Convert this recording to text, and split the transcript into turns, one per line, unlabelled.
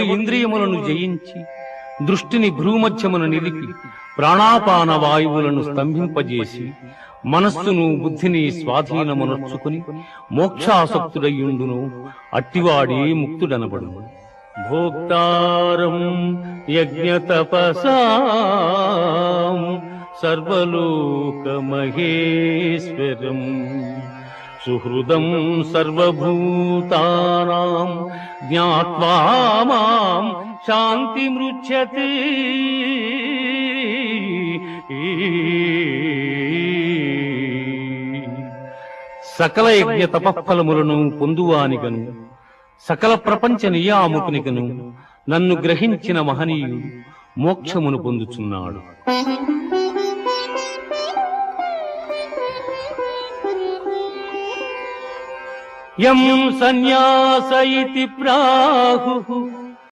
ఇంద్రియములను జయించి దృష్టిని భ్రూమధ్యమున నిలిపి ప్రాణాపాన వాయువులను స్తంభింపజేసి మనస్సును బుద్ధిని స్వాధీనమునర్చుకుని మోక్షాసక్తుడయ్యుండును అట్టివాడే ముక్తుడనబడును. భోక్తారం యజ్ఞతపసాం సర్వలోకమహేశ్వరం సుహృదం సర్వభూతానాం జ్ఞాత్వా మాం శాంతిమృచ్యతే. సకల యజ్ఞ తపఫలములను పొందువానిగను సకల ప్రపంచ నియామకునిగను నన్ను గ్రహించిన మహనీయుడు మోక్షమును పొందుచున్నాడు. యం సన్యాస ఇతి ప్రాహుః